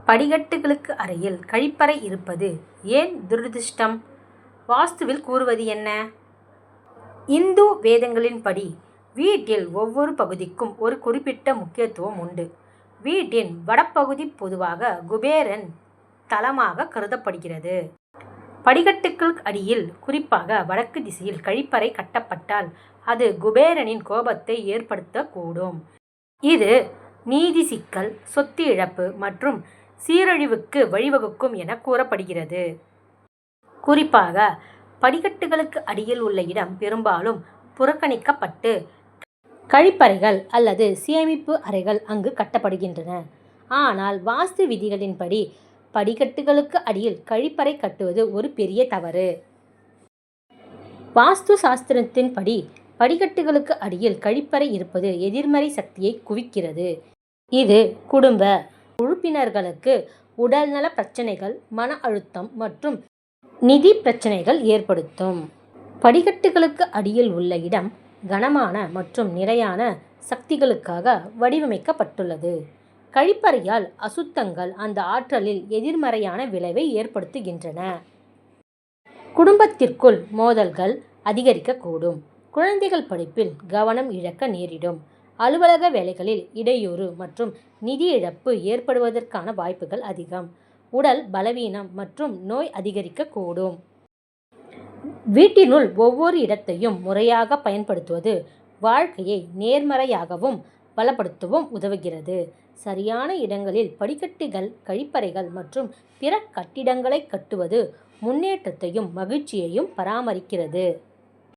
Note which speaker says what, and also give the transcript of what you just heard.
Speaker 1: படிக்கட்டுகளுக்கு அருகில் கழிப்பறை இருப்பது ஏன் துரதிர்ஷ்டம்? வாஸ்துவில் கூறுவது என்ன? இந்து வேதங்களின்படி வீட்டில் ஒவ்வொரு பகுதிக்கும் ஒரு குறிப்பிட்ட முக்கியத்துவம் உண்டு. வீட்டின் வடபகுதி பொதுவாக குபேரன் தலமாக கருதப்படுகிறது. படிக்கட்டுகளுக்கு அடியில், குறிப்பாக வடக்கு திசையில் கழிப்பறை கட்டப்பட்டால் அது குபேரனின் கோபத்தை ஏற்படுத்தக்கூடும். இது நீதி சிக்கல், சொத்து இழப்பு மற்றும் சீரழிவுக்கு வழிவகுக்கும் என கூறப்படுகிறது. குறிப்பாக படிக்கட்டுகளுக்கு அடியில் உள்ள இடம் பெரும்பாலும் புறக்கணிக்கப்பட்டு கழிப்பறைகள் அல்லது சேமிப்பு அறைகள் அங்கு கட்டப்படுகின்றன. ஆனால் வாஸ்து விதிகளின்படி படிக்கட்டுகளுக்கு அடியில் கழிப்பறை கட்டுவது ஒரு பெரிய தவறு. வாஸ்து சாஸ்திரத்தின்படி படிக்கட்டுகளுக்கு அடியில் கழிப்பறை இருப்பது எதிர்மறை சக்தியை குவிக்கிறது. இது குடும்ப உறுப்பினர்களுக்கு உடல்நல பிரச்சனைகள், மன அழுத்தம் மற்றும் நிதி பிரச்சனைகள் ஏற்படுத்தும். படிக்கட்டுகளுக்கு அடியில் உள்ள இடம் கனமான மற்றும் நிலையான சக்திகளுக்காக வடிவமைக்கப்பட்டுள்ளது. கழிப்பறையால் அசுத்தங்கள் அந்த ஆற்றலில் எதிர்மறையான விளைவை ஏற்படுத்துகின்றன. குடும்பத்திற்குள் மோதல்கள் அதிகரிக்கக்கூடும். குழந்தைகள் படிப்பில் கவனம் இழக்க நேரிடும். அலுவலக வேலைகளில் இடையூறு மற்றும் நிதி இழப்பு ஏற்படுவதற்கான வாய்ப்புகள் அதிகம். உடல் பலவீனம் மற்றும் நோய் அதிகரிக்கக்கூடும். வீட்டினுள் ஒவ்வொரு இடத்தையும் முறையாக பயன்படுத்துவது வாழ்க்கையை நேர்மறையாகவும் பலப்படுத்தவும் உதவுகிறது. சரியான இடங்களில் படிக்கட்டுகள், கழிப்பறைகள் மற்றும் பிற கட்டிடங்களை கட்டுவது முன்னேற்றத்தையும் மகிழ்ச்சியையும் பராமரிக்கிறது.